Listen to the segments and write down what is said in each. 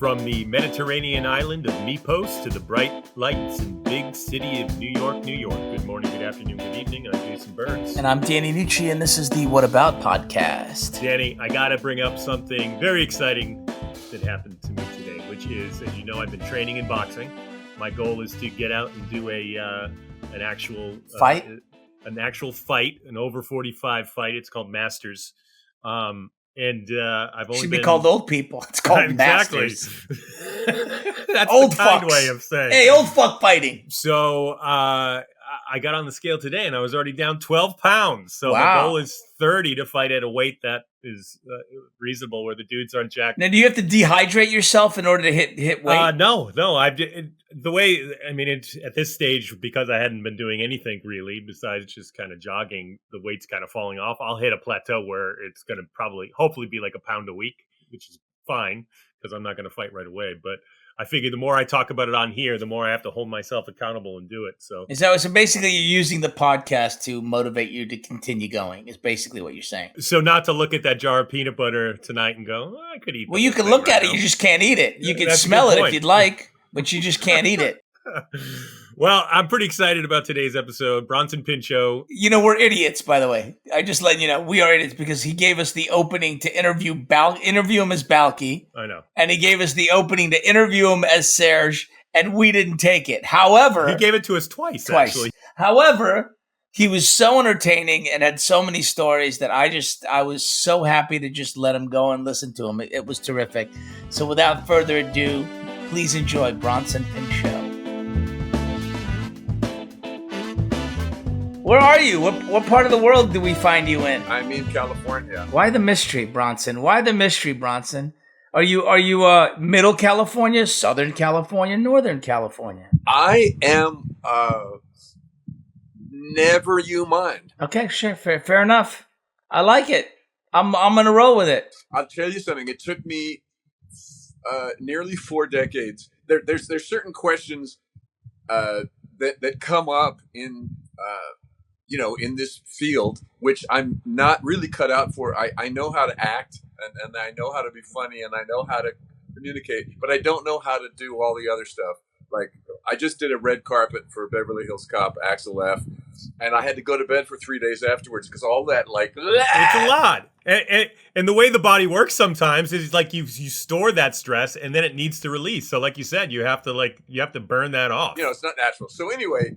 From the Mediterranean island of Mypos to the bright lights and big city of New York, New York. Good morning, good afternoon, good evening. I'm Jason Burns. And I'm Danny Nucci, and this is the What About podcast. Danny, I got to bring up something very exciting that happened to me today, which is, as you know, I've been training in boxing. My goal is to get out and do an actual fight, an over 45 fight. It's called Masters. I've only should be called old people. It's called exactly. Masters. That's old the kind fucks. way of saying. Hey, old fuck fighting. So I got on the scale today, and I was already down 12 pounds. So wow. My goal is 30 to fight at a weight that is reasonable, where the dudes aren't jacked. Now, do you have to dehydrate yourself in order to hit weight? No. At this stage, because I hadn't been doing anything really besides just kind of jogging, the weight's kind of falling off. I'll hit a plateau where it's going to hopefully be like a pound a week, which is fine because I'm not going to fight right away. But I figure the more I talk about it on here, the more I have to hold myself accountable and do it. So basically you're using the podcast to motivate you to continue going, is basically what you're saying. So not to look at that jar of peanut butter tonight and go, I could eat. Well, you can look at it. You just can't eat it. You can smell it if you'd like, but you just can't eat it. Well, I'm pretty excited about today's episode. Bronson Pinchot. You know, we're idiots, by the way. I just let you know, we are idiots because he gave us the opening to interview him as Balki. I know. And he gave us the opening to interview him as Serge, and we didn't take it. However... He gave it to us twice. Actually. However, he was so entertaining and had so many stories that I was so happy to just let him go and listen to him. It was terrific. So without further ado, please enjoy Bronson Pinchot. Where are you? What part of the world do we find you in? I'm in California. Why the mystery, Bronson? Why the mystery, Bronson? Are you Middle California, Southern California, Northern California? I am never you mind. Okay, sure, fair enough. I like it. I'm gonna roll with it. I'll tell you something. It took me nearly 4 decades. There's certain questions that come up in in this field, which I'm not really cut out for. I know how to act, and I know how to be funny, and I know how to communicate, but I don't know how to do all the other stuff. Like, I just did a red carpet for Beverly Hills Cop, Axel F., and I had to go to bed for 3 days afterwards because all that, it's a lot. And the way the body works sometimes is like you store that stress, and then it needs to release. So like you said, you have to burn that off. It's not natural. So anyway,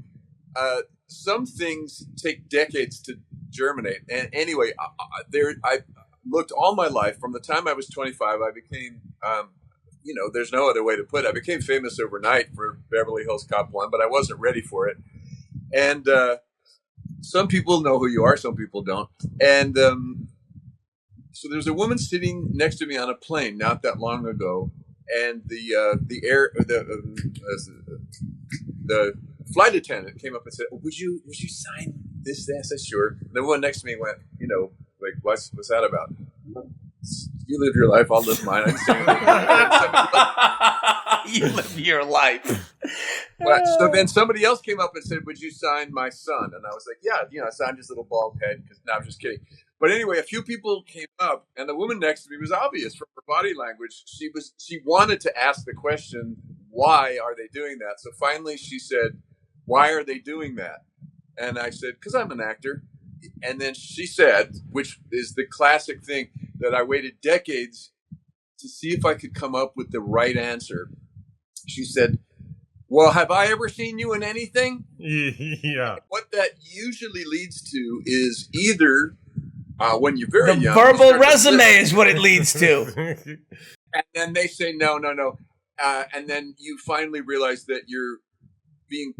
some things take decades to germinate. And anyway, I looked all my life. From the time I was 25, I became, there's no other way to put it. I became famous overnight for Beverly Hills Cop 1, but I wasn't ready for it. And some people know who you are, some people don't. And so there's a woman sitting next to me on a plane not that long ago, and the flight attendant came up and said, "Would you sign this?" I said, "Sure." The one next to me went, what's that about? You live your life, I'll live mine. I didn't say You live your life. So then somebody else came up and said, "Would you sign my son?" And I was like, "Yeah, I signed his little bald head." No, I'm just kidding. But anyway, a few people came up, and the woman next to me was obvious from her body language. She wanted to ask the question, why are they doing that? So finally she said, "Why are they doing that?" And I said, "Because I'm an actor." And then she said, which is the classic thing that I waited decades to see if I could come up with the right answer. She said, "Well, have I ever seen you in anything?" Yeah. What that usually leads to is either when you're very young, verbal resume is what it leads to. And then they say, no. And then you finally realize that you're being,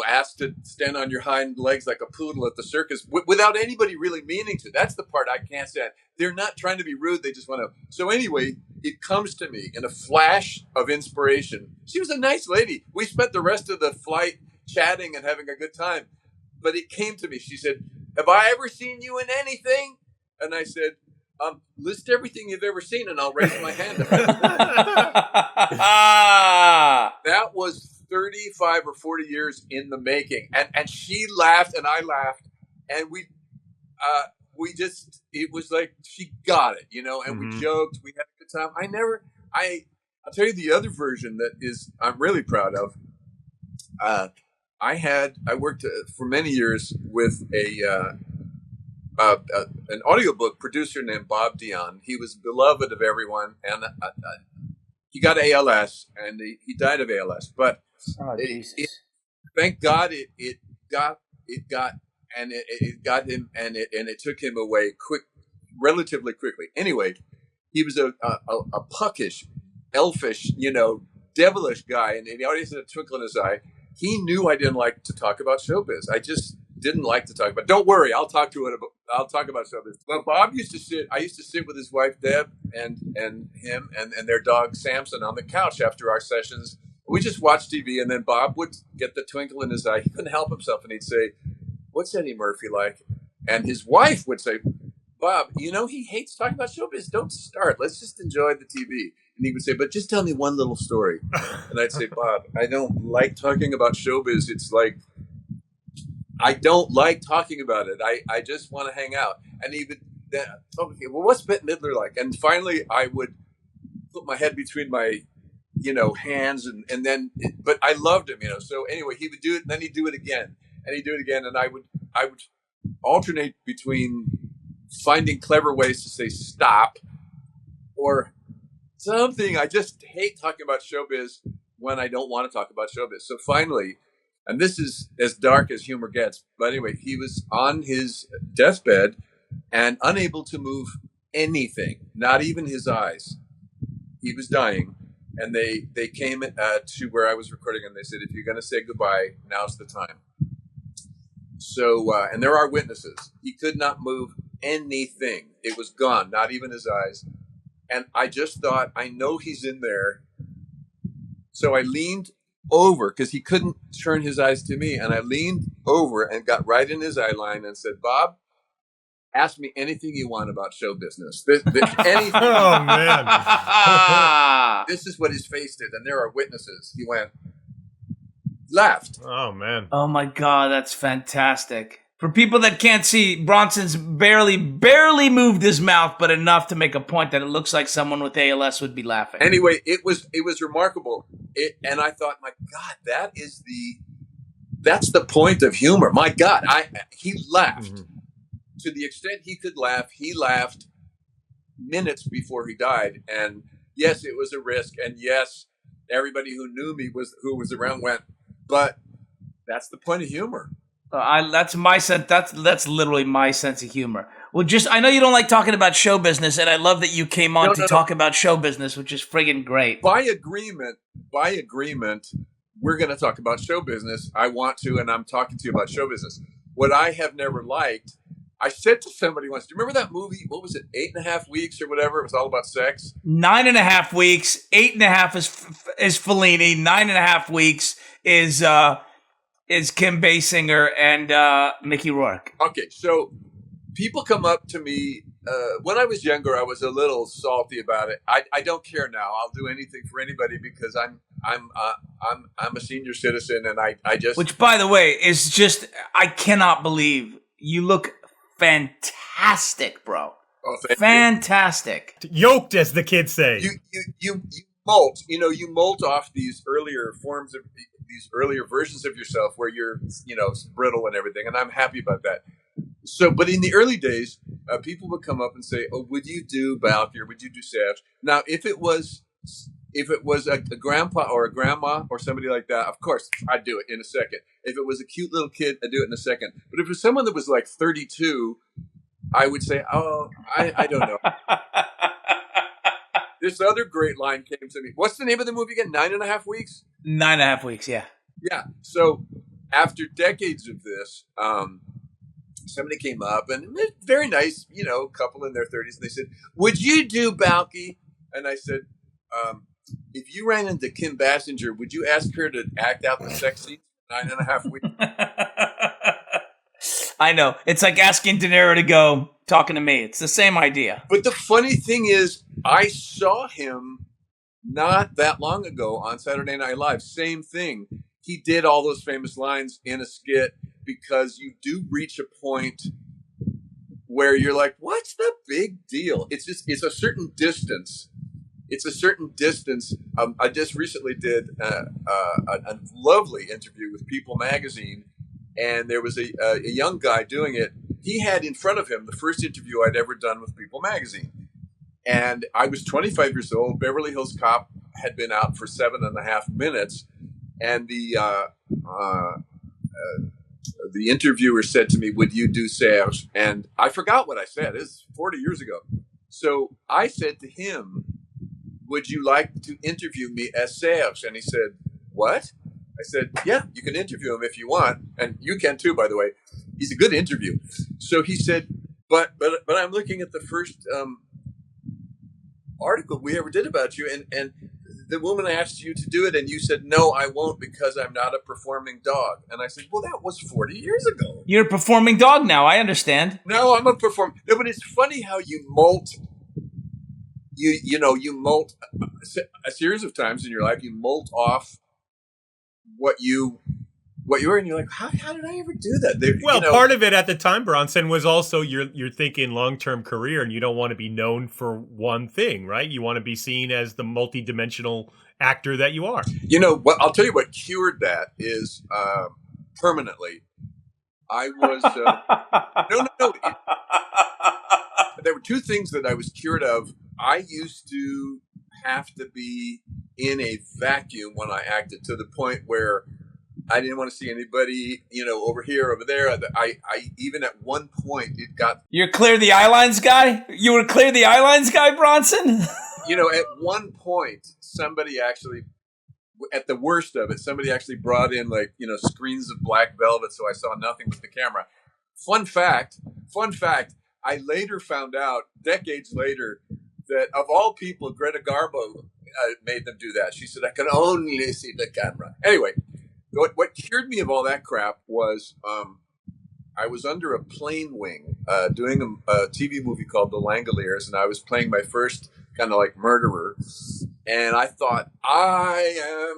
asked to stand on your hind legs like a poodle at the circus without anybody really meaning to. That's the part I can't stand. They're not trying to be rude. They just want to. So anyway, it comes to me in a flash of inspiration. She was a nice lady. We spent the rest of the flight chatting and having a good time. But it came to me. She said, "Have I ever seen you in anything?" And I said, "List everything you've ever seen and I'll raise my hand." That was 35 or 40 years in the making. And she laughed and I laughed. And we just, it was like, she got it, and we joked, we had a good time. I'll tell you the other version that is I'm really proud of. I worked for many years with an audiobook producer named Bob Dion. He was beloved of everyone, and he got ALS, and he died of ALS. But thank God it got him, and it took him away relatively quickly. Anyway, he was a puckish, elfish, devilish guy, and he always had a twinkle in his eye. He knew I didn't like to talk about showbiz. I just didn't like to talk about. Don't worry, I'll talk about showbiz. Well, Bob used to sit. I used to sit with his wife Deb and him and their dog Samson on the couch after our sessions. We just watched TV, and then Bob would get the twinkle in his eye. He couldn't help himself, and he'd say, "What's Eddie Murphy like?" And his wife would say, "Bob, he hates talking about showbiz. Don't start. Let's just enjoy the TV." And he would say, "But just tell me one little story." And I'd say, "Bob, I don't like talking about showbiz. It's like, I don't like talking about it. I just want to hang out." And he would then, "Okay, well, what's Bette Midler like?" And finally, I would put my head between my, hands, and then, but I loved him, So anyway, he would do it, and then he'd do it again, and he'd do it again, and I would alternate between finding clever ways to say stop or something. I just hate talking about showbiz when I don't want to talk about showbiz. So finally, and this is as dark as humor gets, but anyway, he was on his deathbed and unable to move anything, not even his eyes. He was dying, and they came to where I was recording, and they said, "If you're going to say goodbye, now's the time." So, and there are witnesses. He could not move anything. It was gone, not even his eyes. And I just thought, I know he's in there. So I leaned over, because he couldn't turn his eyes to me. And I leaned over and got right in his eye line and said, "Bob, ask me anything you want about show business." Anything. Oh, man. This is what his face did. And there are witnesses. He laughed. Oh, man. Oh, my God. That's fantastic. For people that can't see, Bronson's barely moved his mouth, but enough to make a point that it looks like someone with ALS would be laughing. Anyway, it was remarkable. And I thought, my God, that's the point of humor. My God, he laughed. Mm-hmm. To the extent he could laugh, he laughed minutes before he died. And yes, it was a risk. And yes, everybody who knew me who was around went, but that's the point of humor. That's my sense. That's literally my sense of humor. Well, I know you don't like talking about show business, and I love that you came on to talk about show business, which is friggin' great. By agreement, we're going to talk about show business. I want to, and I'm talking to you about show business. What I have never liked, I said to somebody once, do you remember that movie? What was it? 8.5 Weeks or whatever? It was all about sex. 9.5 weeks. 8.5 is Fellini. 9.5 weeks is Kim Basinger and Mickey Rourke. Okay, so people come up to me. When I was younger, I was a little salty about it. I don't care now. I'll do anything for anybody because I'm a senior citizen, and I just. Which, by the way, is just I cannot believe you look fantastic, bro. Oh, fantastic. Yoked, as the kids say. You molt. You molt off these earlier forms of. These earlier versions of yourself where you're, brittle and everything. And I'm happy about that. So, but in the early days, people would come up and say, "Oh, would you do Balki or would you do Savage?" Now, if it was a grandpa or a grandma or somebody like that, of course, I'd do it in a second. If it was a cute little kid, I'd do it in a second. But if it was someone that was like 32, I would say, "Oh, I don't know." This other great line came to me. What's the name of the movie again? 9.5 Weeks? 9.5 weeks, yeah. Yeah. So after decades of this, somebody came up and very nice, couple in their 30s. And they said, "Would you do Balki?" And I said, "If you ran into Kim Basinger, would you ask her to act out the sex scene for 9.5 weeks?" I know. It's like asking De Niro to go talking to me. It's the same idea. But the funny thing is, I saw him not that long ago on Saturday Night Live. Same thing. He did all those famous lines in a skit because you do reach a point where you're like, what's the big deal? It's a certain distance it's a certain distance. I just recently did a lovely interview with People Magazine, and there was a young guy doing it. He had in front of him the first interview I'd ever done with People Magazine. And I was 25 years old. Beverly Hills Cop had been out for 7.5 minutes. And the interviewer said to me, "Would you do Serge?" And I forgot what I said. This is 40 years ago. So I said to him, "Would you like to interview me as Serge?" And he said, "What?" I said, "Yeah, you can interview him if you want. And you can too, by the way. He's a good interview." So he said, but I'm looking at the first article we ever did about you, and the woman asked you to do it, and you said, "No, I won't, because I'm not a performing dog." And I said, "Well, that was 40 years ago." You're a performing dog now. I understand. No, I'm a performer. No, but it's funny how you molt. You molt a series of times in your life. You molt off what you were, and you're like, how did I ever do that? Part of it at the time, Bronson, was also you're thinking long-term career, and you don't want to be known for one thing, right? You want to be seen as the multi-dimensional actor that you are. What I'll tell you what cured that is permanently. I was no. There were two things that I was cured of. I used to have to be in a vacuum when I acted, to the point where I didn't want to see anybody, over here, over there. I even at one point it got. You're Clear the Eye Lines guy? You were Clear the Eye Lines guy, Bronson? At one point, somebody actually, at the worst of it, somebody actually brought in screens of black velvet, so I saw nothing but the camera. Fun fact, I later found out, decades later, that of all people, Greta Garbo made them do that. She said, "I can only see the camera." Anyway. What cured me of all that crap was I was under a plane wing doing a TV movie called The Langoliers, and I was playing my first kind of like murderer. And I thought, I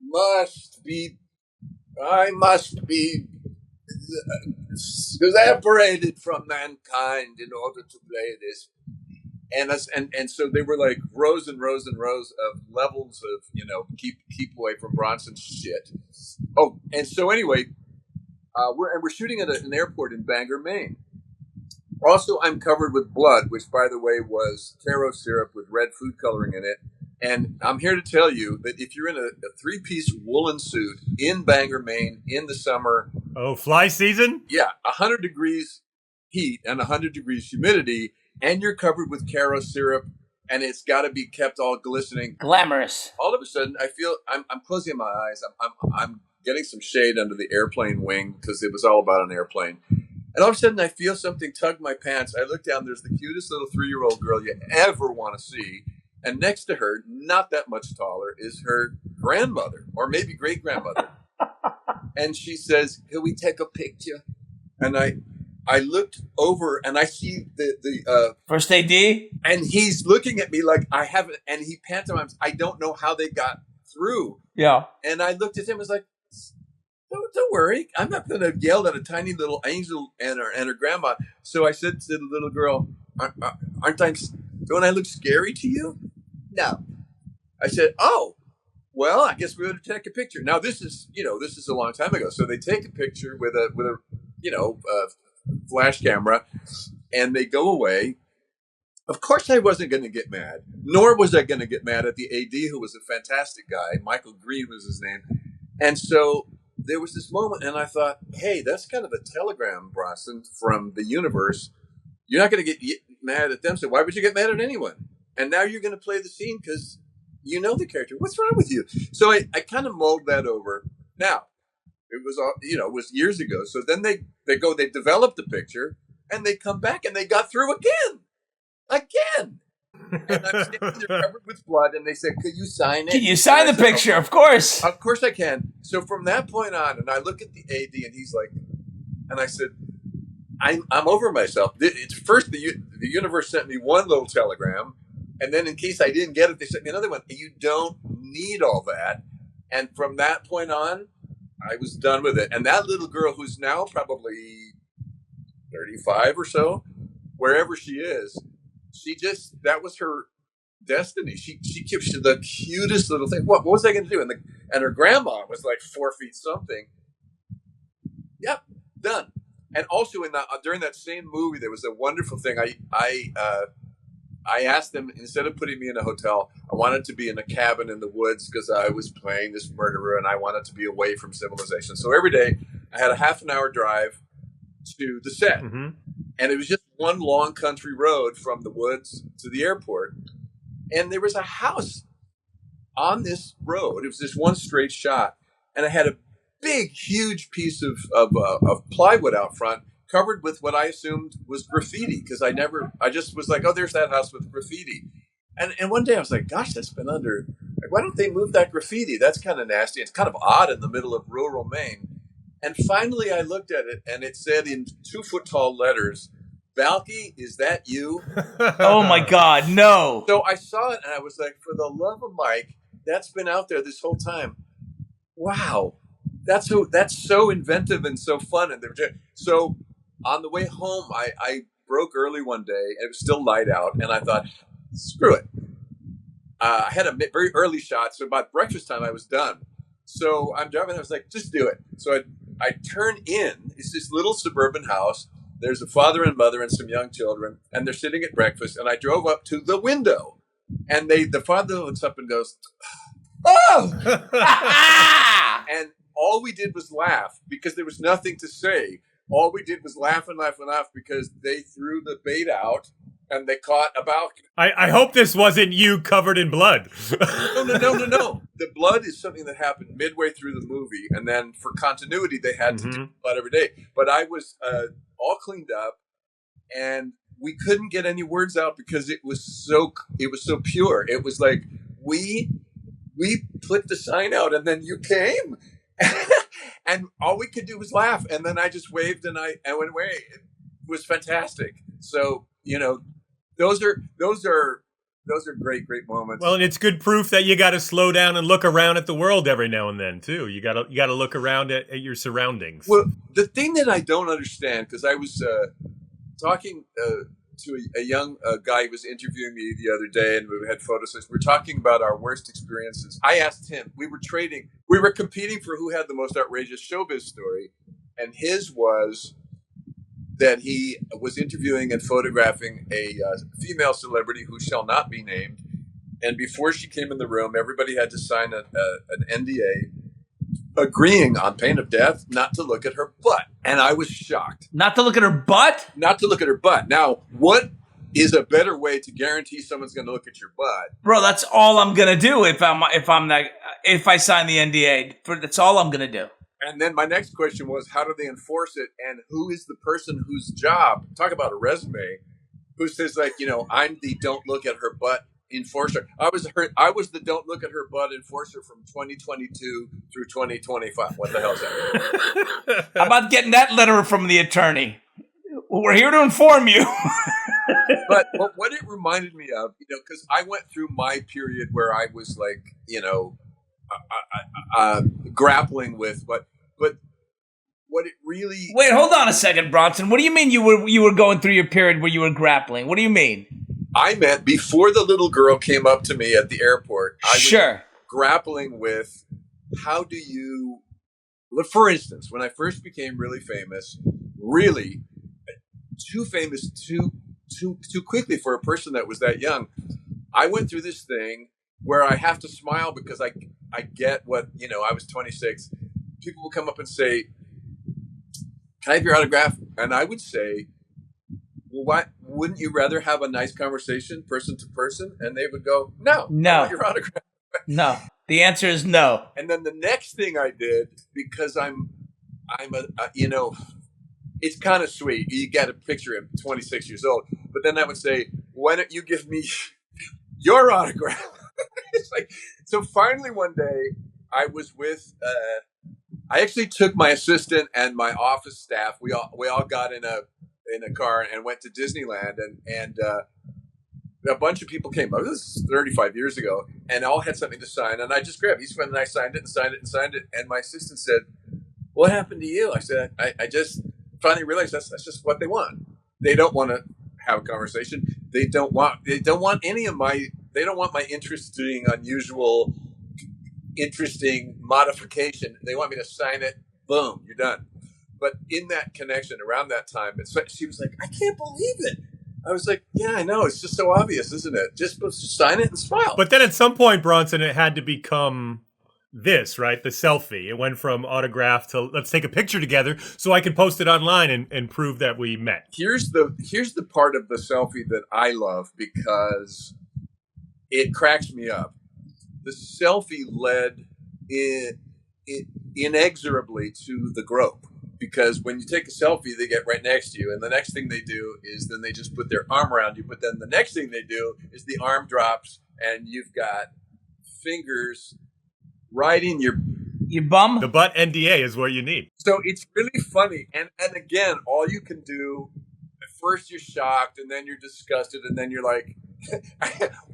must be separated from mankind in order to play this. And so they were like rows and rows and rows of levels of keep away from Bronson's shit. Oh, and so anyway, we're shooting at an airport in Bangor, Maine. Also, I'm covered with blood, which, by the way, was taro syrup with red food coloring in it. And I'm here to tell you that if you're in a three-piece woolen suit in Bangor, Maine, in the summer, fly season, 100 degrees heat and 100 degrees humidity. And you're covered with taro syrup, and it's got to be kept all glistening, glamorous. All of a sudden, I feel I'm closing my eyes. I'm getting some shade under the airplane wing, because it was all about an airplane. And all of a sudden, I feel something tug my pants. I look down. There's the cutest little 3-year-old girl you ever want to see, and next to her, not that much taller, is her grandmother, or maybe great grandmother. And she says, "Can we take a picture?" And I looked over and I see the first AD, and he's looking at me like I haven't, and he pantomimes, "I don't know how they got through." Yeah. And I looked at him and was like, don't worry, I'm not going to yell at a tiny little angel and her grandma. So I said to the little girl, don't I look scary to you? No. I said, "Oh, well, I guess we ought to take a picture." Now this is a long time ago. So they take a picture with a flash camera, and they go away. Of course, I wasn't going to get mad, nor was I going to get mad at the AD, who was a fantastic guy. Michael Green was his name. And so there was this moment, and I thought, hey, that's kind of a telegram, Bronson, from the universe. You're not going to get mad at them, so why would you get mad at anyone? And now you're going to play the scene because you know the character. What's wrong with you? So I kind of mulled that over. Now, it was it was years ago. So then they developed the picture, and they come back, and they got through again. And I'm standing there covered with blood, and they said, "Could you sign it?" Can you sign the picture? Of course. Of course I can. So from that point on, and I look at the AD, and he's like, and I said, I'm over myself. It's first the universe sent me one little telegram, and then in case I didn't get it, they sent me another one. You don't need all that. And from that point on, I was done with it. And that little girl, who's now probably 35 or so, wherever she is, that was her destiny. She gives you the cutest little thing. What was I going to do? And her grandma was like 4 feet something. Yep, done. And also during that same movie, there was a wonderful thing. I asked them, instead of putting me in a hotel, I wanted to be in a cabin in the woods because I was playing this murderer and I wanted to be away from civilization. So every day I had a half an hour drive to the set. Mm-hmm. And it was just one long country road from the woods to the airport. And there was a house on this road. It was this one straight shot. And I had a big, huge piece of plywood out front covered with what I assumed was graffiti, because I just was like, oh, there's that house with graffiti. And one day I was like, gosh, that's been under, like, why don't they move that graffiti? That's kind of nasty. It's kind of odd in the middle of rural Maine. And finally I looked at it and it said in 2-foot tall letters, Balki, is that you? Oh my God, no. So I saw it and I was like, for the love of Mike, that's been out there this whole time. Wow. That's so inventive and so fun. And so on the way home, I broke early one day. It was still light out, and I thought, screw it. I had a very early shot, so about breakfast time, I was done. So I'm driving. I was like, just do it. So I turn in. It's this little suburban house. There's a father and mother and some young children, and they're sitting at breakfast. And I drove up to the window, and the father looks up and goes, "Oh!" And all we did was laugh because there was nothing to say. All we did was laugh and laugh and laugh because they threw the bait out and they caught a Balki. I hope this wasn't you covered in blood. No. The blood is something that happened midway through the movie, and then for continuity, they had to do blood every day. But I was all cleaned up, and we couldn't get any words out because it was so pure. It was like we put the sign out, and then you came. And all we could do was laugh, and then I just waved and I went away. It was fantastic. So, those are great moments. Well, and it's good proof that you got to slow down and look around at the world every now and then too. You got to look around at your surroundings. Well, the thing that I don't understand, because I was talking to a young guy who was interviewing me the other day, and we had photos. We're talking about our worst experiences. I asked him, we were competing for who had the most outrageous showbiz story, and his was that he was interviewing and photographing a female celebrity who shall not be named, and before she came in the room, everybody had to sign an NDA agreeing on pain of death not to look at her butt. And I was shocked. Not to look at her butt? Not to look at her butt. Now, what is a better way to guarantee someone's going to look at your butt? Bro, that's all I'm going to do if I sign the NDA. That's all I'm going to do. And then my next question was, how do they enforce it? And who is the person whose job, talk about a resume, who says, like, I'm the don't look at her butt enforcer. I was the don't look at her butt enforcer from 2022 through 2025. What the hell is that? How about getting that letter from the attorney? We're here to inform you. But what it reminded me of, because I went through my period where I was like, grappling with, but what it really... Wait, hold on a second, Bronson. What do you mean you were going through your period where you were grappling? What do you mean? I meant before the little girl came up to me at the airport, I was grappling with how do you... For instance, when I first became really famous, really too famous too quickly for a person that was that young, I went through this thing where I have to smile because I get what, I was 26. People will come up and say, can I have your autograph? And I would say, well, why wouldn't you rather have a nice conversation person to person? And they would go, no. I want your autograph. No. The answer is no. And then the next thing I did, because I'm it's kind of sweet. You got a picture of 26 years old. But then I would say, why don't you give me your autograph? It's like, so finally one day I was with, I actually took my assistant and my office staff. We all got in a car and went to Disneyland, and a bunch of people came up. This is 35 years ago, and all had something to sign. And I just grabbed each one and I signed it. And my assistant said, "What happened to you?" I said, "I just finally realized that's just what they want. They don't want to have a conversation. They don't want any of my. They don't want my interesting, unusual, interesting modification. They want me to sign it. Boom, you're done. But in that connection, around that time, she was like, I can't believe it. I was like, yeah, I know. It's just so obvious, isn't it? Just sign it and smile. But then at some point, Bronson, it had to become this, right? The selfie. It went from autograph to let's take a picture together so I can post it online and prove that we met. Here's the part of the selfie that I love because it cracks me up. The selfie led inexorably to the grope. Because when you take a selfie, they get right next to you. And the next thing they do is then they just put their arm around you. But then the next thing they do is the arm drops and you've got fingers right in your bum. The butt NDA is what you need. So it's really funny. And again, all you can do, at first you're shocked and then you're disgusted and then you're like,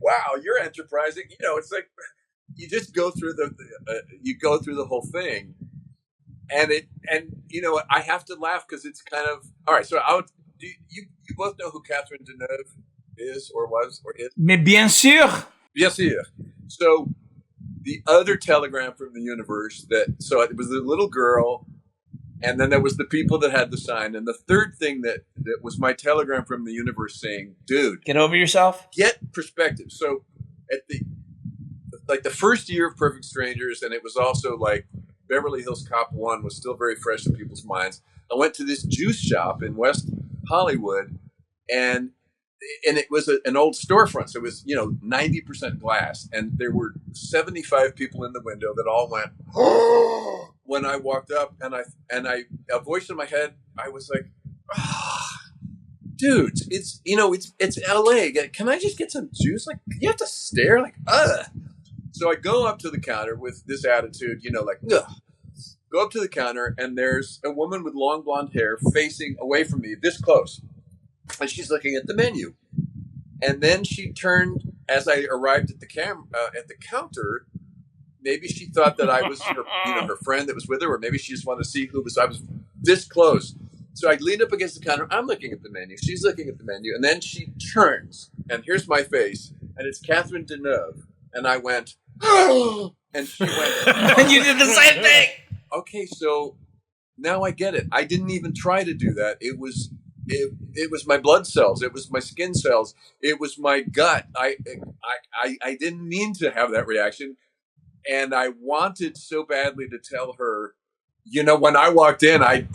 wow, you're enterprising. You know, it's like you just go through the whole thing. And you know, I have to laugh because it's kind of all right. So you both know who Catherine Deneuve is or was or is? Mais bien sûr. Bien sûr. So the other telegram from the universe so it was the little girl, and then there was the people that had the sign, and the third thing that was my telegram from the universe saying, dude, get over yourself. Get perspective. So at the first year of Perfect Strangers, and it was also like Beverly Hills Cop 1 was still very fresh in people's minds. I went to this juice shop in West Hollywood, and it was an old storefront. So it was, 90% glass. And there were 75 people in the window that all went, oh, when I walked up, and a voice in my head, I was like, dudes, it's LA. Can I just get some juice? Like, you have to stare like, ugh. So I go up to the counter with this attitude, like, ugh. Go up to the counter, and there's a woman with long blonde hair facing away from me, this close. And she's looking at the menu. And then she turned, as I arrived at the counter, maybe she thought that I was her friend that was with her, or maybe she just wanted to see I was this close. So I leaned up against the counter. I'm looking at the menu. She's looking at the menu. And then she turns, and here's my face, and it's Catherine Deneuve. And I went, and she went, and you did the same thing. Okay, so now I get it. I didn't even try to do that. It was my blood cells. It was my skin cells. It was my gut. I didn't mean to have that reaction, and I wanted so badly to tell her, when I walked in, I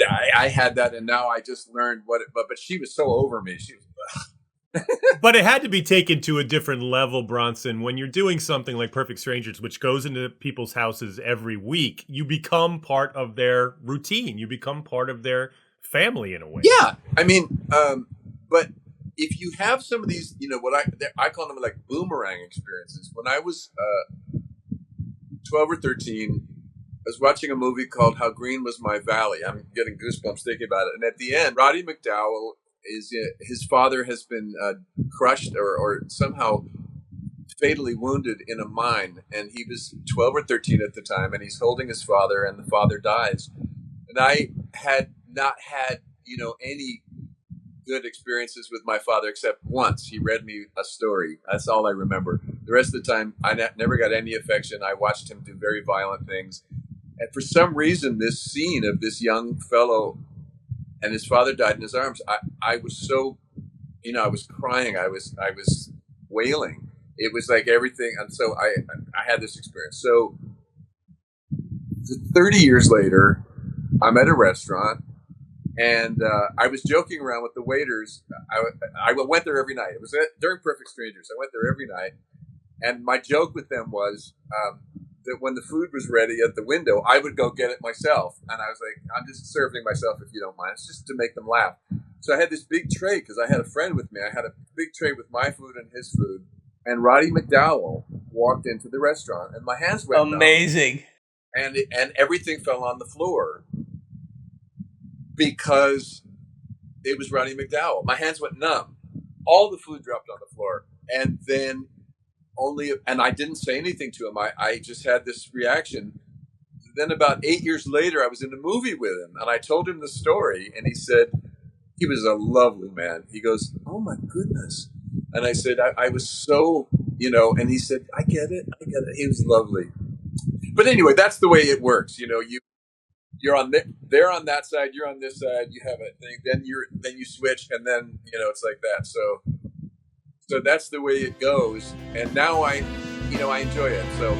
had that, and now I just learned what it. But she was so over me. She was. But it had to be taken to a different level, Bronson. When you're doing something like Perfect Strangers, which goes into people's houses every week, you become part of their routine. You become part of their family in a way. Yeah. I mean, but if you have some of these, what I call them like boomerang experiences. When I was 12 or 13, I was watching a movie called How Green Was My Valley. I'm getting goosebumps thinking about it. And at the end, Roddy McDowell, his father has been crushed or somehow fatally wounded in a mine, and he was 12 or 13 at the time, and he's holding his father, and the father dies. And I had not had any good experiences with my father except once. He read me a story. That's all I remember. The rest of the time, I never got any affection. I watched him do very violent things, and for some reason, this scene of this young fellow and his father died in his arms, I was so, I was crying. I was wailing. It was like everything. And so I had this experience. So 30 years later, I'm at a restaurant, and I was joking around with the waiters. I went there every night. It was during Perfect Strangers. I went there every night. And my joke with them was that when the food was ready at the window, I would go get it myself. And I was like, I'm just serving myself if you don't mind. It's just to make them laugh. So I had this big tray because I had a friend with me. I had a big tray with my food and his food. And Roddy McDowell walked into the restaurant, and my hands went amazing. Numb. And everything fell on the floor because it was Roddy McDowell. My hands went numb. All the food dropped on the floor. And then and I didn't say anything to him. I just had this reaction. Then about 8 years later, I was in a movie with him, and I told him the story, and he said, he was a lovely man. He goes, oh my goodness. And I said, I was so, and he said, I get it. He was lovely. But anyway, that's the way it works. You're on they're on that side, you're on this side, you have a thing, then you switch, and then it's like that. So that's the way it goes, and now I enjoy it. So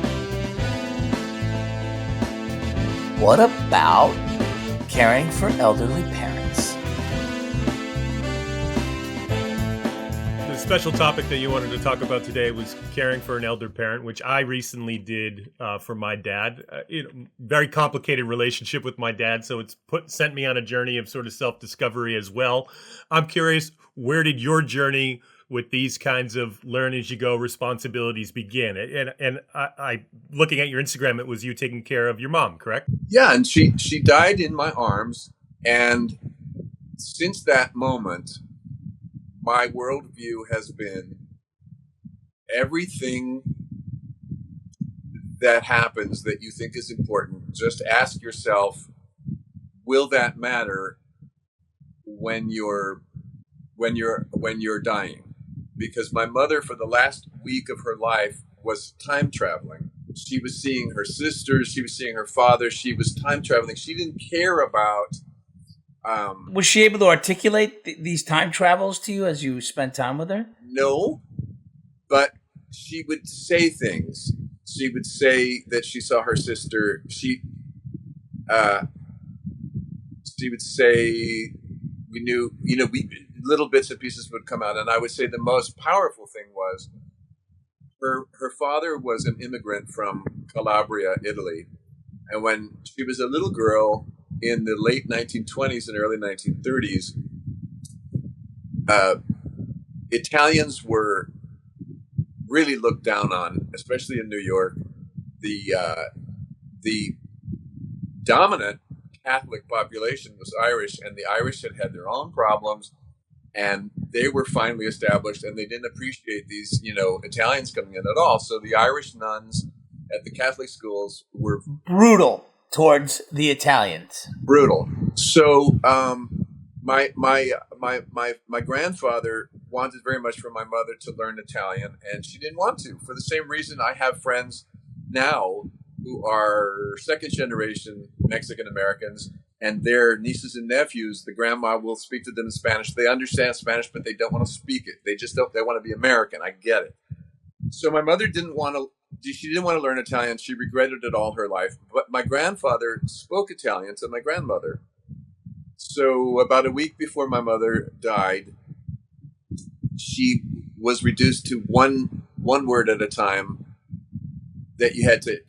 what about caring for elderly parents? The special topic that you wanted to talk about today was caring for an elder parent, which I recently did for my dad. Very complicated relationship with my dad, so it's sent me on a journey of sort of self-discovery as well. I'm curious, where did your journey with these kinds of learn as you go responsibilities begin? And I looking at your Instagram, it was you taking care of your mom, correct? Yeah, and she died in my arms, and since that moment, my worldview has been everything that happens that you think is important. Just ask yourself, will that matter when you're dying? Because my mother, for the last week of her life, was time traveling. She was seeing her sisters. She was seeing her father. She was time traveling. She didn't care about. Was she able to articulate these time travels to you as you spent time with her? No, but she would say things. She would say that she saw her sister. She would say we knew. Little bits and pieces would come out, and I would say the most powerful thing was her father was an immigrant from Calabria, Italy, and when she was a little girl in the late 1920s and early 1930s, Italians were really looked down on, especially in New York. The dominant Catholic population was Irish, and the Irish had their own problems. And they were finally established, and they didn't appreciate these, Italians coming in at all. So the Irish nuns at the Catholic schools were brutal towards the Italians. Brutal. So my grandfather wanted very much for my mother to learn Italian, and she didn't want to. For the same reason, I have friends now who are second generation Mexican Americans. And their nieces and nephews, the grandma will speak to them in Spanish. They understand Spanish, but they don't want to speak it. They just don't. They want to be American. I get it. So my mother didn't want to. She didn't want to learn Italian. She regretted it all her life. But my grandfather spoke Italian to my grandmother. So about a week before my mother died, she was reduced to one word at a time. That you had to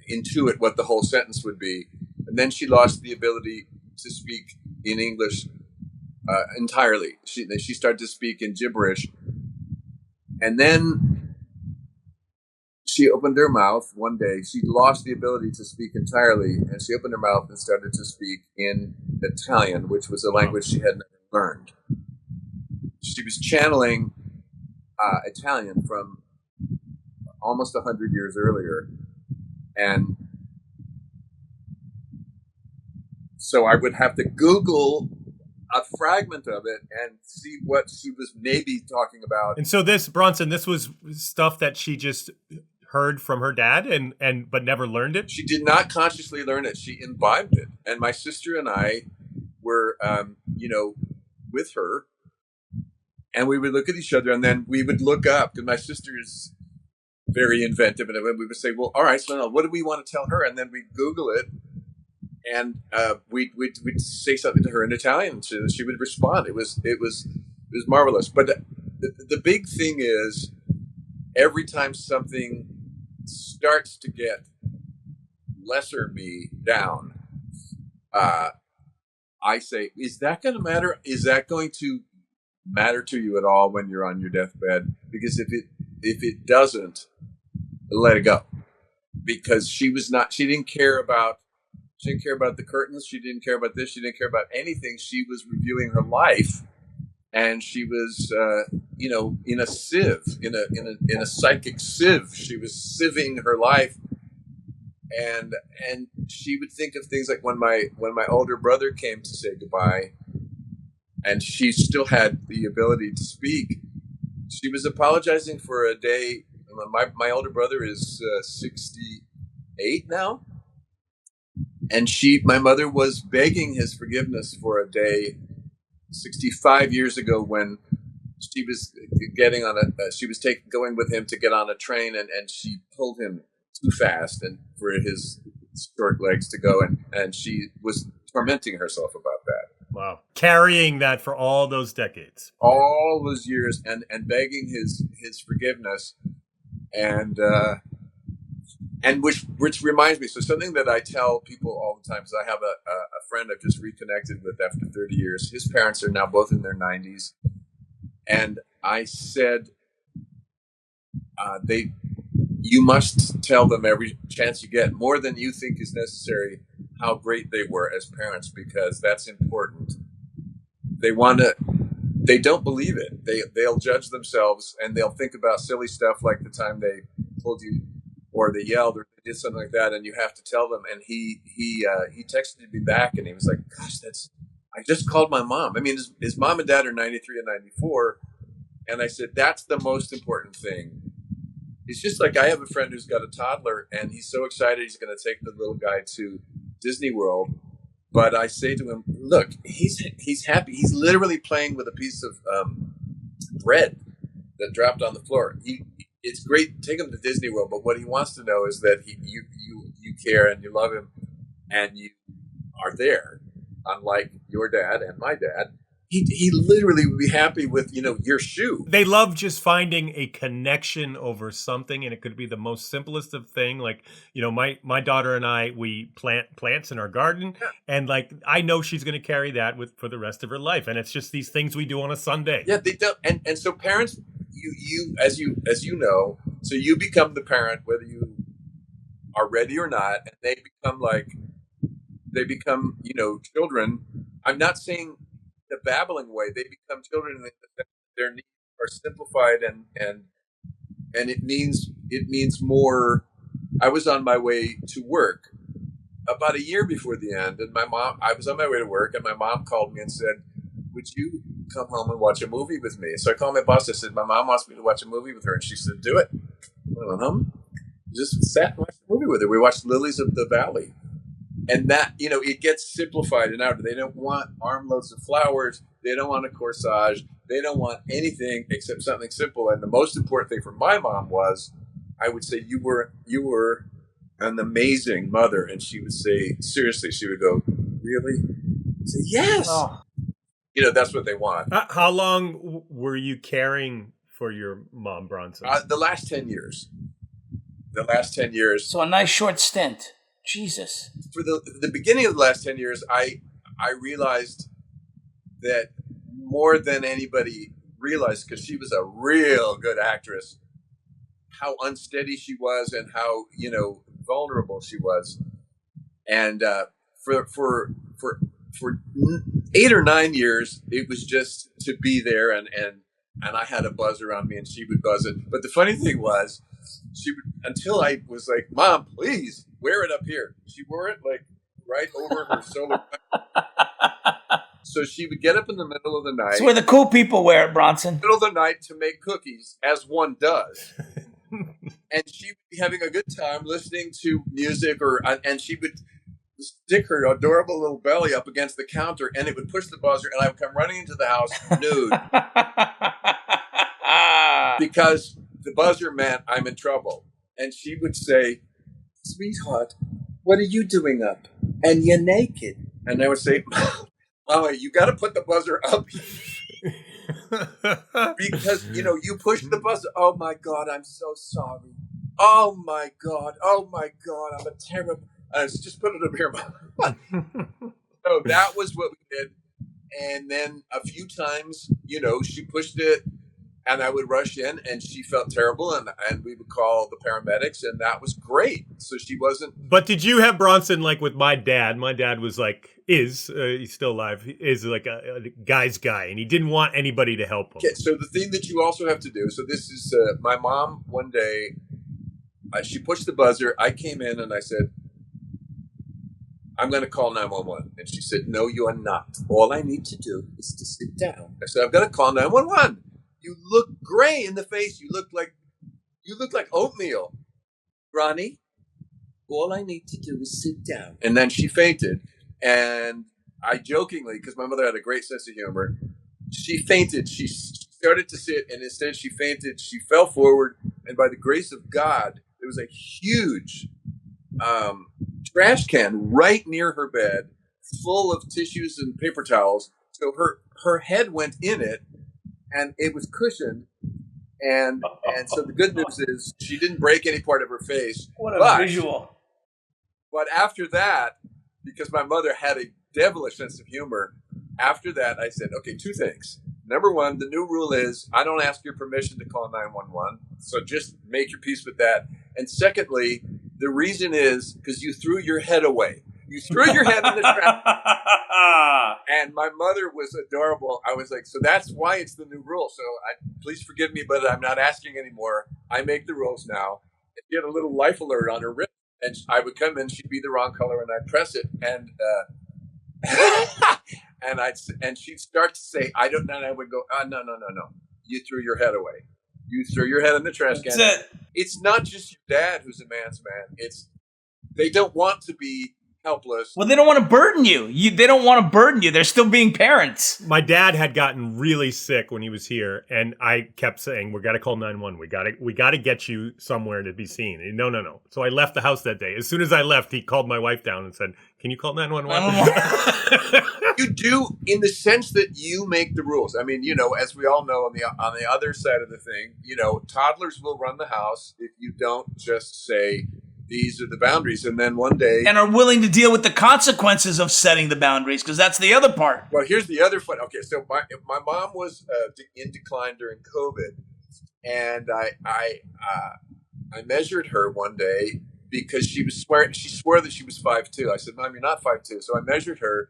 intuit what the whole sentence would be. And then she lost the ability to speak in English entirely. She started to speak in gibberish. And then she opened her mouth one day. She lost the ability to speak entirely. And she opened her mouth and started to speak in Italian, which was a language she had never learned. She was channeling Italian from almost 100 years earlier. And so I would have to Google a fragment of it and see what she was maybe talking about. And so this, Bronson, this was stuff that she just heard from her dad but never learned it? She did not consciously learn it. She imbibed it. And my sister and I were, with her. And we would look at each other, and then we would look up, because my sister is very inventive. And we would say, well, all right, so now what do we want to tell her? And then we'd Google it. And we'd say something to her in Italian, and she would respond. It was marvelous. But the big thing is, every time something starts to get lesser me down, I say, is that going to matter? Is that going to matter to you at all when you're on your deathbed? Because if it doesn't, let it go. Because she didn't care about the curtains. She didn't care about this. She didn't care about anything. She was reviewing her life, and she was, in a sieve, in a psychic sieve. She was sieving her life, and she would think of things like when my older brother came to say goodbye, and she still had the ability to speak. She was apologizing for a day My older brother is 68 now, and my mother was begging his forgiveness for a day 65 years ago when she was getting on going with him to get on a train, and she pulled him too fast and for his short legs to go, and she was tormenting herself about that. Wow. Carrying that for all those decades. All those years, and begging his forgiveness, and which reminds me, so something that I tell people all the time, is I have a friend I've just reconnected with after 30 years. His parents are now both in their 90s. And I said, you must tell them every chance you get, more than you think is necessary, how great they were as parents, because that's important. They don't believe it. They'll judge themselves, and they'll think about silly stuff like the time they pulled you, or they yelled, or they did something like that, and you have to tell them. And he texted me back, and he was like, "Gosh, I just called my mom." I mean, his mom and dad are 93 and 94, and I said, "That's the most important thing." It's just like, I have a friend who's got a toddler, and he's so excited he's going to take the little guy to Disney World. But I say to him, "Look, he's happy. He's literally playing with a piece of bread that dropped on the floor. It's great. Take him to Disney World, but what he wants to know is that you care and you love him, and you are there. Unlike your dad and my dad, he literally would be happy with your shoe." They love just finding a connection over something, and it could be the most simplest of thing. Like, my daughter and I, we plant plants in our garden, and like, I know she's going to carry that for the rest of her life, and it's just these things we do on a Sunday. Yeah, they don't, and so parents, you as you know, so you become the parent whether you are ready or not, and they become children. I'm not saying the babbling way. They become children in that their needs are simplified, and it means more. I was on my way to work about a year before the end, and I was on my way to work, and my mom called me and said, "Would you come home and watch a movie with me?" So I called my boss. I said, "My mom wants me to watch a movie with her," and she said, "Do it." I went home, just sat and watched the movie with her. We watched Lilies of the Valley. And that, it gets simplified and out. They don't want armloads of flowers. They don't want a corsage. They don't want anything except something simple. And the most important thing for my mom was, I would say, you were an amazing mother. And she would say, seriously, she would go, "Really?" I'd say, "Yes." Oh. That's what they want. How long were you caring for your mom, Bronson? The last 10 years. The last 10 years. So a nice short stint. Jesus. For the beginning of the last 10 years, I realized that more than anybody realized, because she was a real good actress, how unsteady she was and how vulnerable she was. And for 8 or 9 years, it was just to be there, and I had a buzz around me, and she would buzz it. But the funny thing was, she would, until I was like, "Mom, please wear it up here." She wore it like right over her solar. So she would get up in the middle of the night. It's where the cool people wear it, Bronson. Middle of the night to make cookies, as one does. And she would be having a good time listening to music, and she would stick her adorable little belly up against the counter, and it would push the buzzer, and I would come running into the house nude. Because the buzzer meant I'm in trouble. And she would say, "Sweetheart, what are you doing up? And you're naked." And I would say, "Mama, you got to put the buzzer up." Because, you push the buzzer. "Oh, my God, I'm so sorry. Oh, my God. Oh, my God, I'm a terrible..." I said, "Just put it up here, Mama." So that was what we did. And then a few times, she pushed it, and I would rush in, and she felt terrible, and we would call the paramedics, and that was great. So she wasn't. But did you have Bronson like with my dad? My dad was like, he's still alive, is like a guy's guy, and he didn't want anybody to help him. Okay, so the thing that you also have to do, so this is, my mom one day, she pushed the buzzer. I came in and I said, "I'm going to call 911. And she said, "No, you are not. All I need to do is to sit down." I said, "I'm going to call 911. You look gray in the face. You look like you look like oatmeal. Ronnie, all I need to do is sit down. And then she fainted. And I jokingly, because my mother had a great sense of humor, she fainted. She started to sit, and instead she fainted. She fell forward, and by the grace of God, there was a huge trash can right near her bed, full of tissues and paper towels. So her head went in it, and it was cushioned. And so the good news is she didn't break any part of her face. What a visual. But after that, because my mother had a devilish sense of humor, after that I said, okay, two things. Number one, the new rule is I don't ask your permission to call 911. So just make your peace with that. And secondly, the reason is because you threw your head away. You threw your head in the trash. And my mother was adorable. I was like, so that's why it's the new rule. So please forgive me, but I'm not asking anymore. I make the rules now. And she had a little life alert on her wrist. And I would come in, she'd be the wrong color, and I'd press it. And and she'd start to say, I don't know. And I would go, no. You threw your head away. You threw your head in the trash can. That's it. It's not just your dad who's a man's man. They don't want to be helpless. Well, they don't want to burden you. They don't want to burden you. They're still being parents. My dad had gotten really sick when he was here, and I kept saying, "We got to call 911. We got to get you somewhere to be seen." And no. So I left the house that day. As soon as I left, he called my wife down and said, "Can you call 911?" You do, in the sense that you make the rules. I mean, as we all know, on the other side of the thing, toddlers will run the house if you don't just say, these are the boundaries. And then one day... And are willing to deal with the consequences of setting the boundaries, because that's the other part. Well, here's the other fun. Okay, so my mom was in decline during COVID, and I measured her one day because she swore that she was 5'2". I said, Mom, you're not 5'2". So I measured her,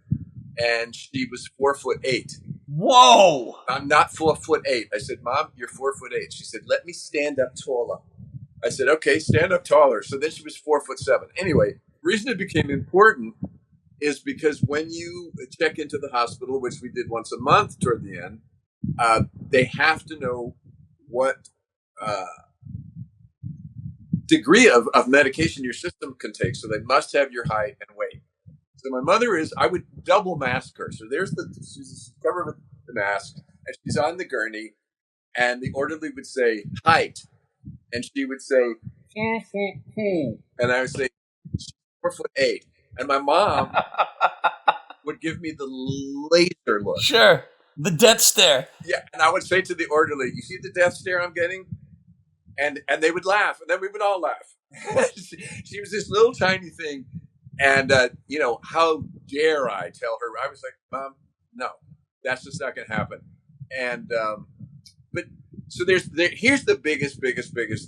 and she was 4'8". Whoa! I'm not 4'8". I said, Mom, you're 4'8". She said, let me stand up taller. I said, okay, stand up taller. So then she was 4'7". Anyway, the reason it became important is because when you check into the hospital, which we did once a month toward the end, they have to know what degree of medication your system can take. So they must have your height and weight. So my mother I would double mask her. So she's covered with the mask, and she's on the gurney, and the orderly would say, height. And she would say, and I would say, 4'8". And my mom would give me the laser look. Sure. The death stare. Yeah. And I would say to the orderly, you see the death stare I'm getting? And they would laugh. And then we would all laugh. She was this little tiny thing. And, how dare I tell her? I was like, Mom, no, that's just not going to happen. And, so here's the biggest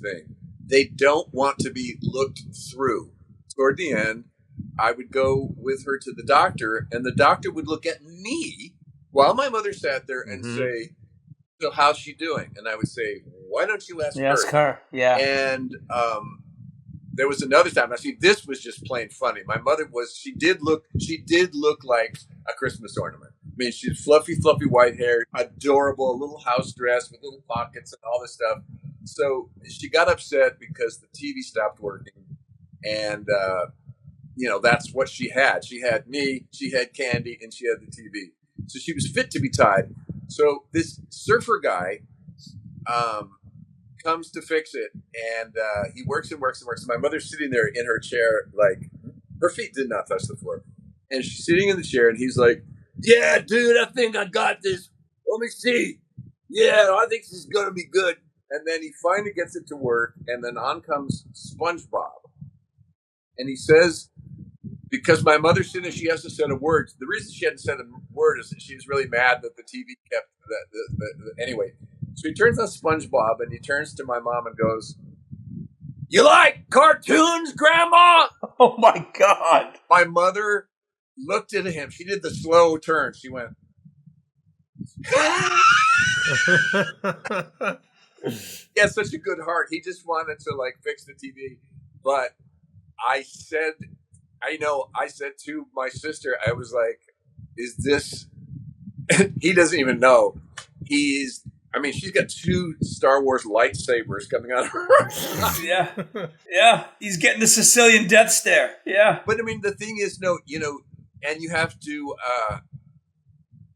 thing. They don't want to be looked through. Toward the end, I would go with her to the doctor, and the doctor would look at me while my mother sat there and say, so how's she doing? And I would say, why don't you ask her? Ask her, yeah. And there was another time. Now, see, this was just plain funny. My mother she did look like a Christmas ornament. I mean, she's fluffy white hair, adorable, a little house dress with little pockets and all this stuff. So she got upset because the TV stopped working. And, that's what she had. She had me, she had Candy, and she had the TV. So she was fit to be tied. So this surfer guy comes to fix it, and he works. And my mother's sitting there in her chair, like, her feet did not touch the floor. And she's sitting in the chair, and he's like, yeah, dude, I think I got this. Let me see. Yeah, I think this is going to be good. And then he finally gets it to work, and then on comes SpongeBob. And he says, because my mother's sitting there, she has to say a word. The reason she hadn't said a word is that she was really mad that the TV kept anyway. So he turns on SpongeBob, and he turns to my mom and goes, you like cartoons, Grandma? Oh, my God. My mother looked at him. She did the slow turn. She went. He had such a good heart. He just wanted to fix the TV. But I said to my sister, I was like, is this, he doesn't even know. He's I mean, she's got 2 Star Wars lightsabers coming out of her. Yeah. He's getting the Sicilian death stare. Yeah. But I mean, the thing is, no, and you have to.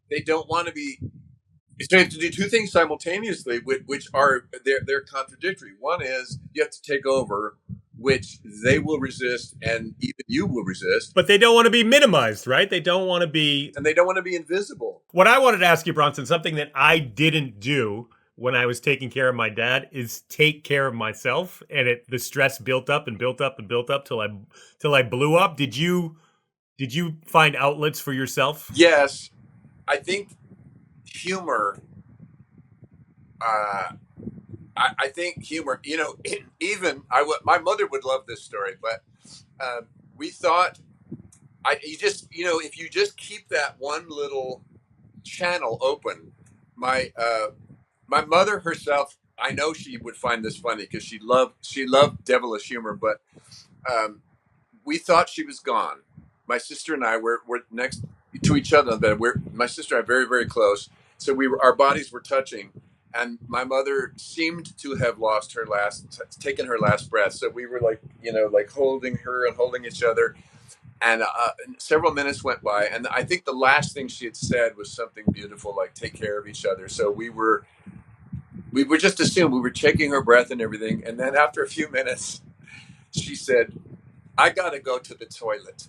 They don't want to be. So you have to do 2 things simultaneously, which are they're contradictory. One is you have to take over, which they will resist, and even you will resist. But they don't want to be minimized, right? They don't want to be, and they don't want to be invisible. What I wanted to ask you, Bronson, something that I didn't do when I was taking care of my dad is take care of myself, and the stress built up and built up and built up till I blew up. Did you find outlets for yourself? Yes, I think humor. I think humor. Even my mother would love this story, but we thought, if you just keep that one little channel open, my mother herself, I know she would find this funny because she loved devilish humor, but we thought she was gone. My sister and I were next to each other in bed. My sister and I very, very close, so our bodies were touching, and my mother seemed to have taken her last breath. So we were like holding her and holding each other. And several minutes went by, and I think the last thing she had said was something beautiful, like "take care of each other." So we were just assumed we were taking her breath and everything. And then after a few minutes, she said, "I gotta go to the toilet."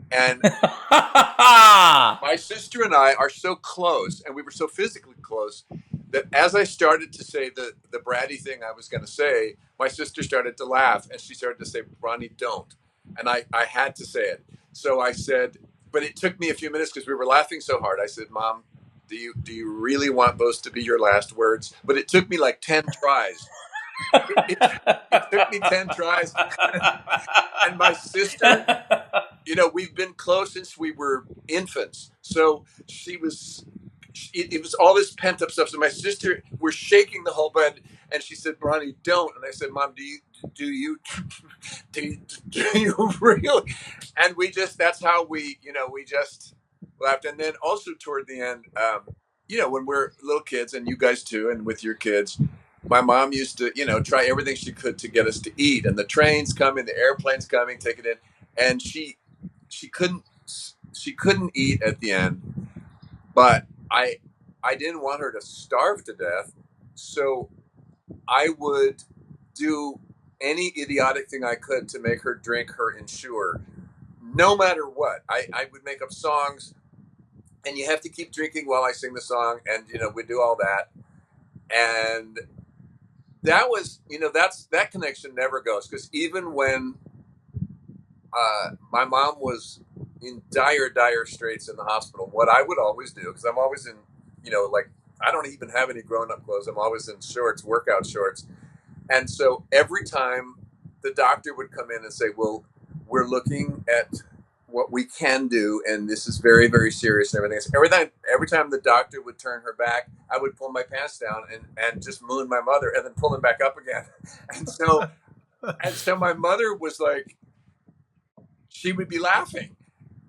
And my sister and I are so close, and we were so physically close, that as I started to say the bratty thing I was going to say, my sister started to laugh, and she started to say, "Ronnie, don't." And I had to say it. So I said, but it took me a few minutes because we were laughing so hard. I said, "Mom, do you really want those to be your last words?" But it took me like 10 tries. It took me 10 tries. And my sister, we've been close since we were infants. So it was all this pent up stuff. So my sister, we're shaking the whole bed, and she said, "Ronnie, don't." And I said, "Mom, do you really?" And that's how we just laughed. And then also toward the end, when we're little kids, and you guys too, and with your kids, my mom used to, try everything she could to get us to eat. And the train's coming, the airplane's coming, take it in. And she couldn't eat at the end, but I didn't want her to starve to death, so I would do any idiotic thing I could to make her drink her Ensure, no matter what. I would make up songs, and you have to keep drinking while I sing the song, and we do all that, and that was that connection never goes, because even when my mom was in dire straits in the hospital, what I would always do, because I'm always in, I don't even have any grown-up clothes. I'm always in shorts, workout shorts. And so every time the doctor would come in and say, "Well, we're looking at what we can do, and this is very, very serious," and everything. Every time the doctor would turn her back, I would pull my pants down and just moon my mother, and then pull them back up again. And so my mother was like, she would be laughing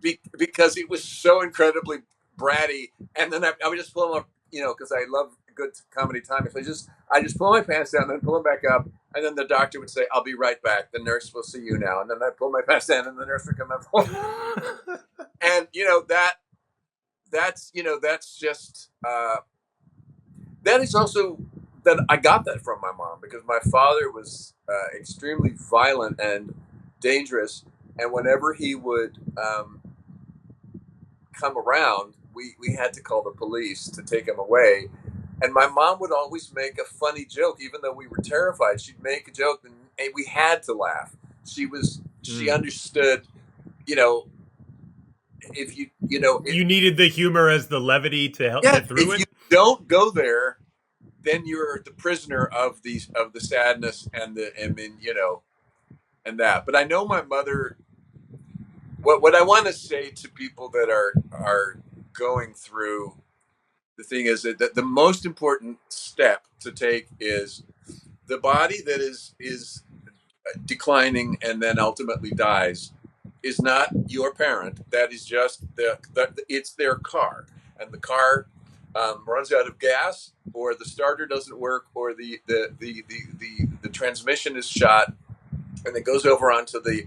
because it was so incredibly bratty. And then I would just pull them up, because I love good comedy timing. So I just pull my pants down, then pull them back up, and then the doctor would say, "I'll be right back. The nurse will see you now." And then I pull my pants down, and the nurse would come up. And that's just that is also that I got that from my mom, because my father was extremely violent and dangerous, and whenever he would come around, we had to call the police to take him away. And my mom would always make a funny joke, even though we were terrified. She'd make a joke, and we had to laugh. She understood, if you needed the humor as the levity to help get through it. If you don't go there, then you're the prisoner of the sadness and that. But I know my mother. What I want to say to people that are going through, the thing is that the most important step to take is the body that is declining and then ultimately dies is not your parent. That is just it's their car, and the car runs out of gas, or the starter doesn't work, or the transmission is shot, and it goes over onto the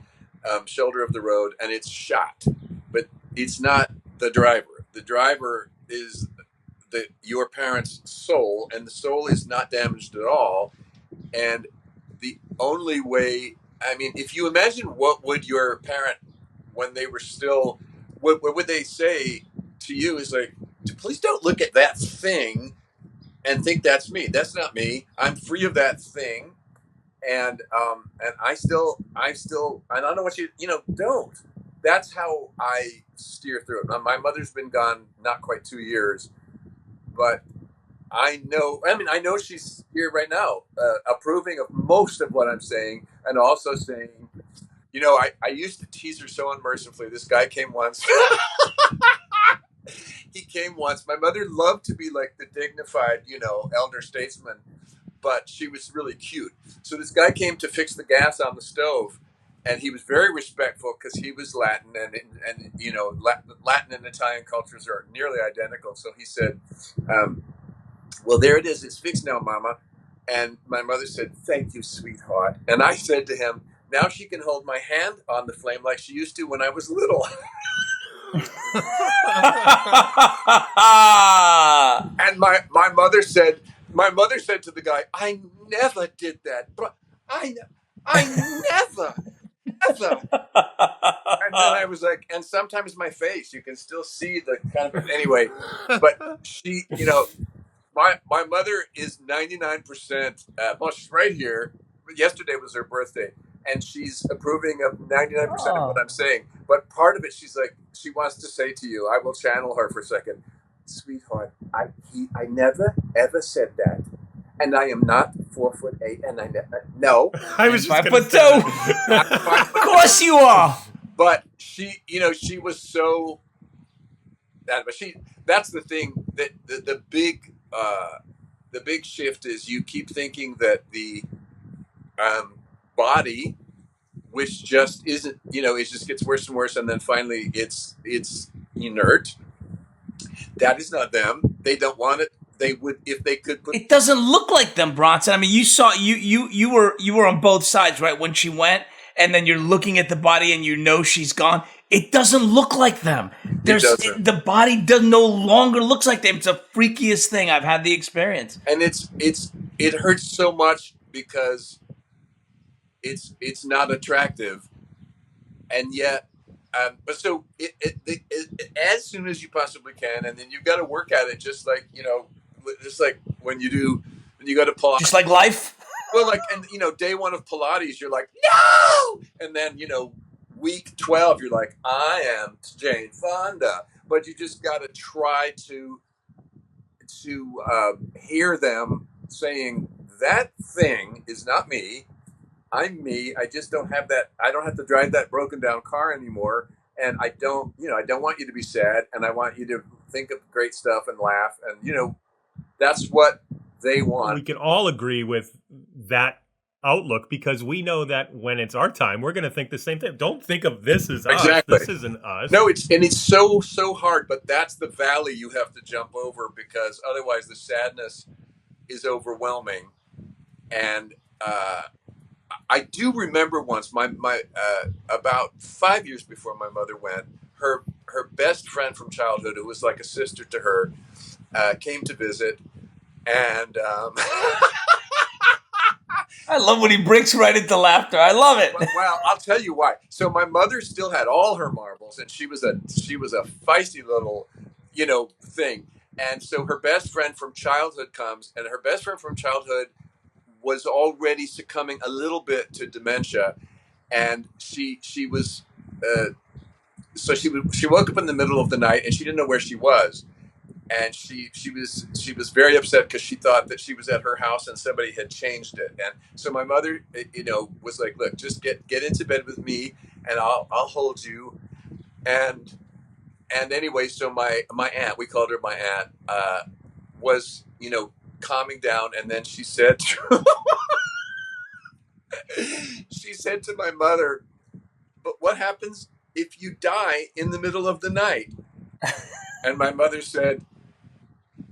shoulder of the road, and it's shot. But it's not the driver. The driver is your parent's soul, and the soul is not damaged at all. And the only way, I mean, if you imagine what would your parent, when they were still, what would they say to you is like, please don't look at that thing and think that's me. That's not me. I'm free of that thing. And I don't know what don't. That's how I steer through it. My mother's been gone not quite 2 years, but I know she's here right now, approving of most of what I'm saying, and also saying, I used to tease her so unmercifully. This guy came once. He came once. My mother loved to be like the dignified, elder statesman, but she was really cute. So this guy came to fix the gas on the stove, and he was very respectful because he was Latin, and Latin and Italian cultures are nearly identical. So he said, well, there it is. It's fixed now, Mama. And my mother said, thank you, sweetheart. And I said to him, now she can hold my hand on the flame like she used to when I was little. And my mother said to the guy, I never did that. But I never. And then I was like, and sometimes my face, you can still see the kind of, anyway, but she, my mother is 99%, well, she's right here. Yesterday was her birthday, and she's approving of 99% of what I'm saying. But part of it, she's like, she wants to say to you, I will channel her for a second. Sweetheart, I never, ever said that. And I am not 4'8", and I never, no. I was just 5'2". Of course you are. But she, she was so, but that's the thing, that the big shift is you keep thinking that the body, which just isn't, it just gets worse and worse, and then finally it's inert. That is not them. They don't want it. They would if they could put. It doesn't look like them, Bronson. I mean, you saw you were on both sides, right? When she went, and then you're looking at the body, and she's gone. It doesn't look like them. The body no longer looks like them. It's the freakiest thing. I've had the experience, and it hurts so much because it's not attractive, and yet. But so it as soon as you possibly can, and then you've got to work at it, just like when you go to Pilates, just like life. Well, like, and day one of Pilates, you're like, no, and then week 12, you're like, I am Jane Fonda, but you just got to try to hear them saying that thing is not me. I'm me. I just don't have that. I don't have to drive that broken down car anymore. And I don't want you to be sad. And I want you to think of great stuff and laugh. And, that's what they want. We can all agree with that outlook because we know that when it's our time, we're going to think the same thing. Don't think of this as exactly. us. This isn't us. No, it's so hard. But that's the valley you have to jump over because otherwise the sadness is overwhelming. And, I do remember once my about 5 years before my mother went, her best friend from childhood, who was like a sister to her, came to visit, and I love when he breaks right into laughter. I love it. Well, I'll tell you why. So my mother still had all her marbles, and she was a feisty little, thing. And so her best friend from childhood comes, and her best friend from childhood was already succumbing a little bit to dementia, and she was she woke up in the middle of the night and she didn't know where she was, and she was very upset because she thought that she was at her house and somebody had changed it. And so my mother was like, look, just get into bed with me and I'll hold you. And anyway, so my aunt, we called her my aunt, was calming down, and then she said to my mother, but what happens if you die in the middle of the night? And my mother said,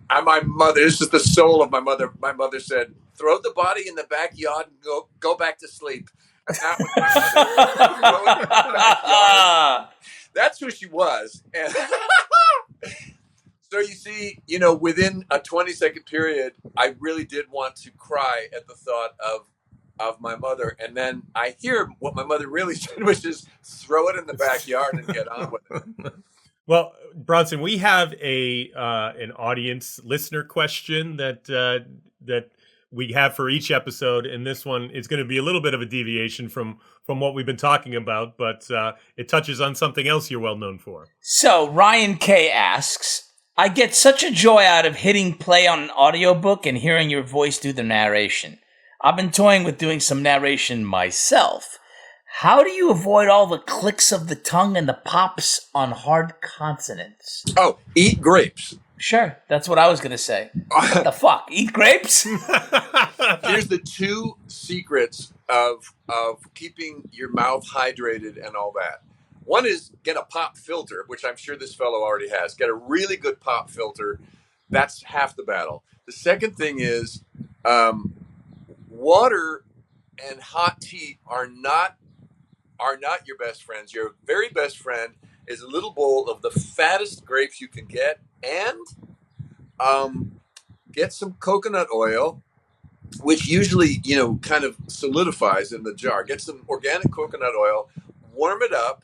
My mother, this is the soul of my mother. My mother said, "Throw the body in the backyard and go back to sleep." And that was my mother. Throw it in the backyard. That's who she was. And so you see, within a 20-second period, I really did want to cry at the thought of my mother. And then I hear what my mother really said, which is throw it in the backyard and get on with it. Well, Bronson, we have an audience listener question that we have for each episode, and this one is going to be a little bit of a deviation from what we've been talking about, but it touches on something else you're well known for. So Ryan K asks, I get such a joy out of hitting play on an audiobook and hearing your voice do the narration. I've been toying with doing some narration myself. How do you avoid all the clicks of the tongue and the pops on hard consonants? Oh, eat grapes. Sure, that's what I was going to say. What the fuck? Eat grapes? Here's the 2 secrets of keeping your mouth hydrated and all that. One is get a pop filter, which I'm sure this fellow already has. Get a really good pop filter. That's half the battle. The second thing is water and hot tea are not your best friends. Your very best friend is a little bowl of the fattest grapes you can get, and get some coconut oil, which usually, kind of solidifies in the jar. Get some organic coconut oil, warm it up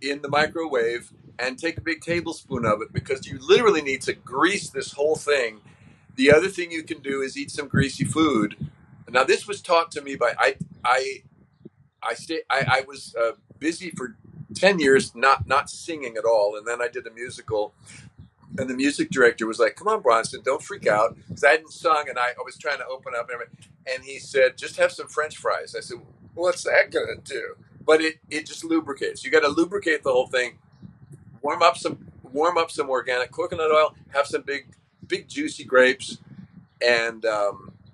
in the microwave, and take a big tablespoon of it, because you literally need to grease this whole thing. The other thing you can do is eat some greasy food. Now, this was taught to me by I was busy for 10 years, not singing at all, and then I did a musical, and the music director was like, "Come on, Bronson, don't freak out," because I hadn't sung, and I was trying to open up, and he said, "Just have some French fries." I said, "What's that gonna do?" But it just lubricates. You got to lubricate the whole thing. Warm up some organic coconut oil. Have some big juicy grapes, and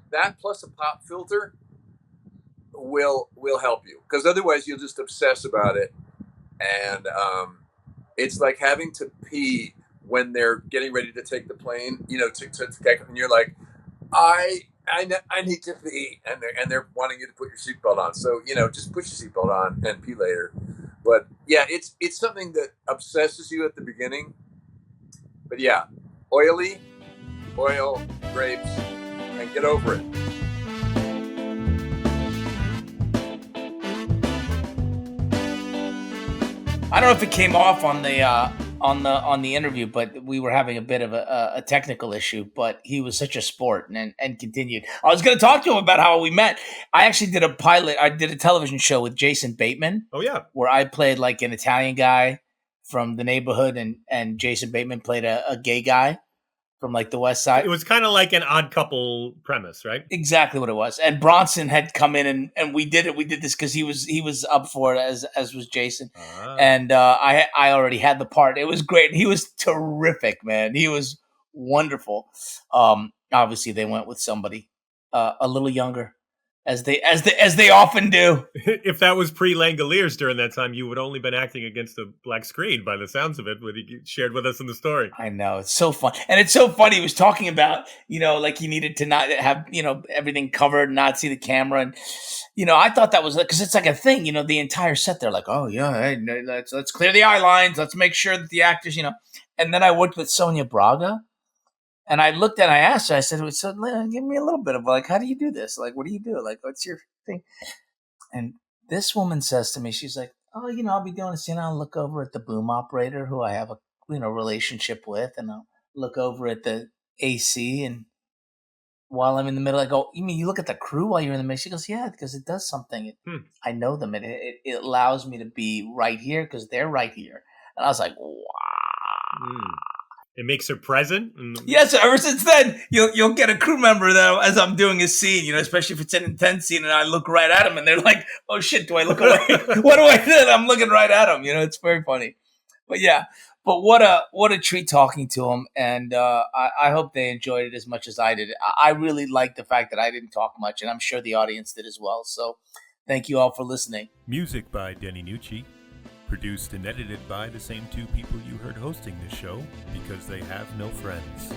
that plus a pop filter will help you, because otherwise you'll just obsess about it, and it's like having to pee when they're getting ready to take the plane, to take, and you're like, I need to pee, and they're wanting you to put your seatbelt on. So just put your seatbelt on and pee later. But yeah, it's something that obsesses you at the beginning. But yeah, oil, grapes, and get over it. I don't know if it came off on the interview, but we were having a bit of a technical issue. But he was such a sport and continued. I was going to talk to him about how we met. I actually did a pilot. I did a television show with Jason Bateman. Oh yeah, where I played like an Italian guy from the neighborhood, and Jason Bateman played a gay guy from like the West Side. It was kind of like an Odd Couple premise, right? Exactly what it was. And Bronson had come in and we did it. We did this because he was up for it, as was Jason. And I already had the part. It was great. He was terrific, man. He was wonderful. Obviously they went with somebody a little younger, as they often do. If that was pre-Langoliers during that time, you would only been acting against a black screen by the sounds of it, what you shared with us in the story. I know. It's so fun. And it's so funny. He was talking about, like he needed to not have, everything covered and not see the camera. And, I thought that was, because it's like a thing, the entire set, they're like, oh yeah, hey, let's clear the eye lines. Let's make sure that the actors, And then I worked with Sonia Braga. And I looked at, I asked her, I said, so give me a little bit of like, how do you do this? Like, what do you do? Like, what's your thing? And this woman says to me, she's like, oh, I'll be doing a scene. I'll look over at the boom operator who I have a, relationship with. And I'll look over at the AC. And while I'm in the middle, I go, you mean you look at the crew while you're in the mix? She goes, yeah, because it does something. I know them. It allows me to be right here because they're right here. And I was like, wow. It makes her present. Yes, ever since then, you'll get a crew member that as I'm doing a scene, especially if it's an intense scene, and I look right at them, and they're like, "Oh shit, do I look away? What do I do?" I'm looking right at them. It's very funny. But yeah, what a treat talking to them, and I hope they enjoyed it as much as I did. I really liked the fact that I didn't talk much, and I'm sure the audience did as well. So, thank you all for listening. Music by Denny Nucci. Produced and edited by the same two people you heard hosting this show, because they have no friends.